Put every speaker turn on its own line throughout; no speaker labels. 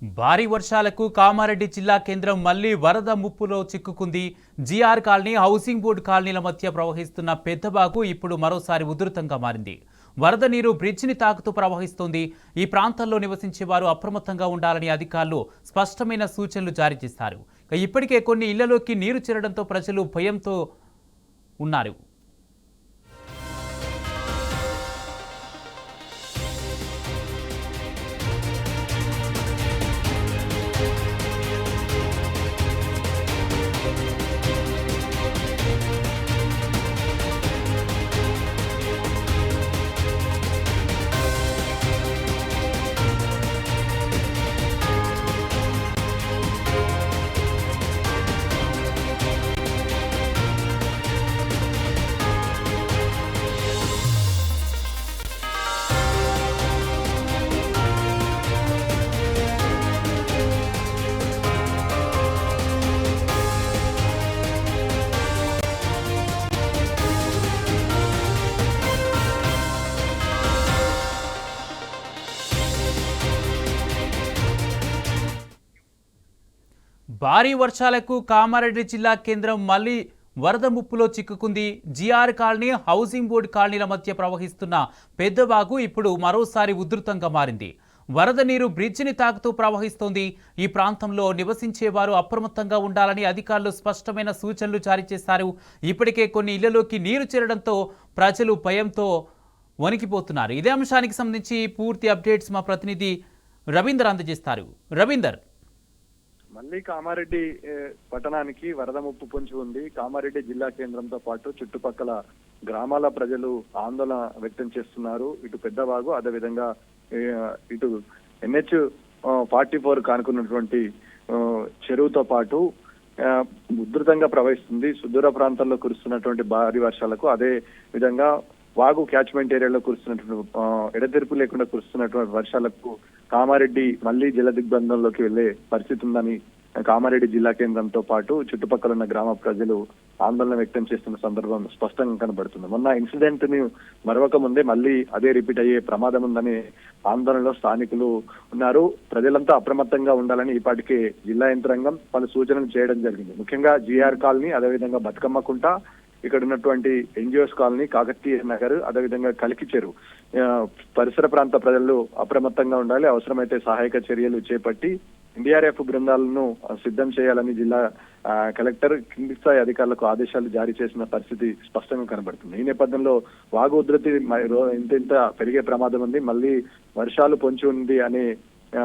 భారీ వర్షాలకు కామారెడ్డి జిల్లా కేంద్రం మళ్లీ వరద ముప్పులో చిక్కుకుంది. జీఆర్ కాలనీ, హౌసింగ్ బోర్డు కాలనీల మధ్య ప్రవహిస్తున్న పెద్దబాగు ఇప్పుడు మరోసారి ఉధృతంగా మారింది. వరద నీరు బ్రిడ్జిని తాకుతూ ప్రవహిస్తోంది. ఈ ప్రాంతాల్లో నివసించే వారు అప్రమత్తంగా ఉండాలని అధికారులు స్పష్టమైన సూచనలు జారీ చేశారు. ఇప్పటికే కొన్ని ఇళ్లలోకి నీరు చేరడంతో ప్రజలు భయంతో ఉన్నారు. భారీ వర్షాలకు కామారెడ్డి జిల్లా కేంద్రం మళ్లీ వరద ముప్పులో చిక్కుకుంది. జీఆర్ కాలనీ, హౌసింగ్ బోర్డు కాలనీల మధ్య ప్రవహిస్తున్న పెద్దవాగు ఇప్పుడు మరోసారి ఉధృతంగా మారింది. వరద నీరు బ్రిడ్జిని తాకుతూ ప్రవహిస్తోంది. ఈ ప్రాంతంలో నివసించేవారు అప్రమత్తంగా ఉండాలని అధికారులు స్పష్టమైన సూచనలు జారీ చేశారు. ఇప్పటికే కొన్ని ఇళ్లలోకి నీరు చేరడంతో ప్రజలు భయంతో వణికిపోతున్నారు. ఇదే అంశానికి సంబంధించి పూర్తి అప్డేట్స్ మా ప్రతినిధి రవీందర్ అందజేస్తారు. రవీందర్,
మళ్లీ కామారెడ్డి పట్టణానికి వరద ముప్పు పొంచి ఉంది. కామారెడ్డి జిల్లా కేంద్రంతో పాటు చుట్టుపక్కల గ్రామాల ప్రజలు ఆందోళన వ్యక్తం చేస్తున్నారు. ఇటు పెద్దవాగు, అదేవిధంగా ఇటు NH-44 కానుకున్నటువంటి చెరువుతో పాటు ఉధృతంగా ప్రవహిస్తుంది. సుదూర ప్రాంతాల్లో కురుస్తున్నటువంటి భారీ వర్షాలకు, అదే విధంగా వాగు క్యాచ్మెంట్ ఏరియాలో కురుస్తున్నటువంటి ఎడతెరిపి లేకుండా కురుస్తున్నటువంటి వర్షాలకు కామారెడ్డి మళ్లీ జల దిగ్బంధంలోకి వెళ్లే పరిస్థితి ఉందని కామారెడ్డి జిల్లా కేంద్రంతో పాటు చుట్టుపక్కల ఉన్న గ్రామ ప్రజలు ఆందోళన వ్యక్తం చేస్తున్న సందర్భం స్పష్టంగా కనబడుతుంది. మొన్న ఇన్సిడెంట్ ని మరొక ముందే మళ్లీ అదే రిపీట్ అయ్యే ప్రమాదం ఉందని ఆందోళనలో స్థానికులు ఉన్నారు. ప్రజలంతా అప్రమత్తంగా ఉండాలని ఇప్పటికే జిల్లా యంత్రాంగం పలు సూచనలు చేయడం జరిగింది. ముఖ్యంగా జీఆర్ కాలనీ, అదేవిధంగా బతుకమ్మకుంట, ఇక్కడ ఉన్నటువంటి NGOs కాలనీ, కాకతీయ నగర్, అదేవిధంగా కలికి చెరువు పరిసర ప్రాంత ప్రజలు అప్రమత్తంగా ఉండాలి. అవసరమైతే సహాయక చర్యలు చేపట్టి NDRF బృందాలను సిద్ధం చేయాలని జిల్లా కలెక్టర్ కింది స్థాయి అధికారులకు ఆదేశాలు జారీ చేసిన పరిస్థితి స్పష్టంగా కనబడుతుంది. ఈ నేపథ్యంలో వాగు ఉధృతి ఇంత పెరిగే ప్రమాదం ఉంది, మళ్ళీ వర్షాలు పొంచి ఉంది అనే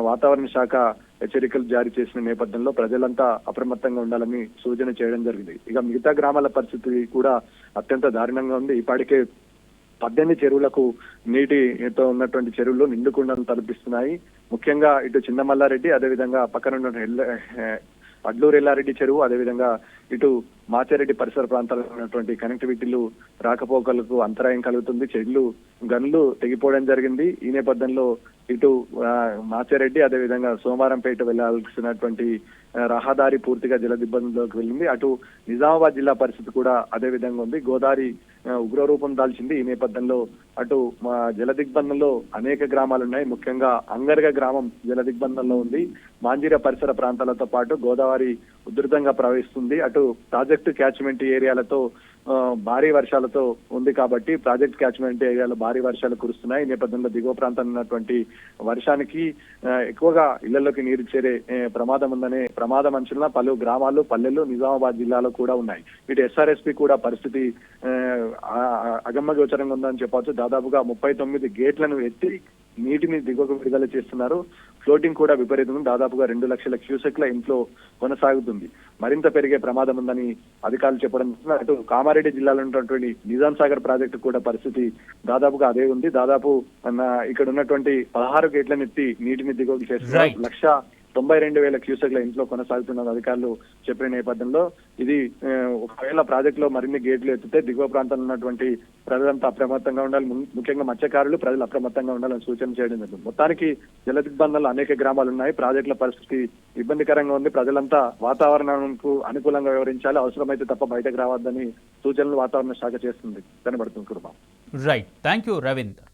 వాతావరణ శాఖ హెచ్చరికలు జారీ చేసిన నేపథ్యంలో ప్రజలంతా అప్రమత్తంగా ఉండాలని సూచన చేయడం జరిగింది. ఇక మిగతా గ్రామాల పరిస్థితి కూడా అత్యంత దారుణంగా ఉంది. ఇప్పటికే 18 చెరువులకు నీటితో ఉన్నటువంటి చెరువులు నిండుకుండను తలపిస్తున్నాయి. ముఖ్యంగా ఇటు చిన్నమల్లారెడ్డి, అదేవిధంగా పక్కన ఉన్న అడ్లూరు ఎల్లారెడ్డి చెరువు, అదేవిధంగా ఇటు మాచారెడ్డి పరిసర ప్రాంతాల్లో ఉన్నటువంటి కనెక్టివిటీలు రాకపోకలకు అంతరాయం కలుగుతుంది. చెట్లు, గన్లు తెగిపోవడం జరిగింది. ఈ నేపథ్యంలో ఇటు మాచారెడ్డి, అదేవిధంగా సోమారంపేట వెళ్లాల్సినటువంటి రహదారి పూర్తిగా జల దిగ్బంధంలోకి వెళ్ళింది. అటు నిజామాబాద్ జిల్లా పరిస్థితి కూడా అదే విధంగా ఉంది. గోదావరి ఉగ్రరూపం దాల్చింది. ఈ నేపథ్యంలో అటు జల దిగ్బంధంలో అనేక గ్రామాలు ఉన్నాయి. ముఖ్యంగా అంగర్గ గ్రామం జల దిగ్బంధంలో ఉంది. మాంజీర పరిసర ప్రాంతాలతో పాటు గోదావరి ఉధృతంగా ప్రవహిస్తుంది. అటు ప్రాజెక్టు క్యాచ్మెంట్ ఏరియాలతో భారీ వర్షాలతో ఉంది కాబట్టి ప్రాజెక్ట్ క్యాచ్మెంట్ ఏరియాలో భారీ వర్షాలు కురుస్తున్నాయి. ఈ నేపథ్యంలో దిగువ ప్రాంతంలో ఉన్నటువంటి వర్షానికి ఎక్కువగా ఇళ్లలోకి నీరు చేరే ప్రమాదం ఉందనే ప్రమాదం అంచనా పలు గ్రామాలు, పల్లెలు నిజామాబాద్ జిల్లాలో కూడా ఉన్నాయి. ఇటు SRSP కూడా పరిస్థితి అగమ్యగోచరంగా ఉందని చెప్పవచ్చు. దాదాపుగా 39 గేట్లను ఎత్తి నీటిని దిగువకు విడుదల చేస్తున్నారు. ఫ్లోటింగ్ కూడా విపరీతం, దాదాపుగా 2 లక్షల క్యూసెక్ల ఇంట్లో కొనసాగుతుంది. మరింత పెరిగే ప్రమాదం ఉందని అధికారులు చెప్పడం. అటు కామారెడ్డి జిల్లాలో ఉన్నటువంటి నిజాం సాగర్ ప్రాజెక్టు కూడా పరిస్థితి దాదాపుగా అదే ఉంది. దాదాపు ఇక్కడ ఉన్నటువంటి 16 గేట్లను ఎత్తి నీటిని దిగువకు చేస్తున్నారు. 1,92,000 క్యూసెక్ల ఇంట్లో కొనసాగుతున్న అధికారులు చెప్పిన నేపథ్యంలో ఇది ఒకవేళ ప్రాజెక్ట్ లో మరిన్ని గేట్లు ఎత్తితే దిగువ ప్రాంతంలో ఉన్నటువంటి ప్రజలంతా అప్రమత్తంగా ఉండాలి. ముఖ్యంగా మత్స్యకారులు, ప్రజలు అప్రమత్తంగా ఉండాలని సూచన చేయడం జరిగింది. మొత్తానికి జల దిగ్బంధంలో అనేక గ్రామాలు ఉన్నాయి. ప్రాజెక్టుల పరిస్థితి ఇబ్బందికరంగా ఉంది. ప్రజలంతా వాతావరణంకు అనుకూలంగా వ్యవహరించాలి. అవసరమైతే తప్ప బయటకు రావద్దని సూచనలు వాతావరణ శాఖ చేస్తుంది కనబడుతుంది.
Right, thank you Ravinder.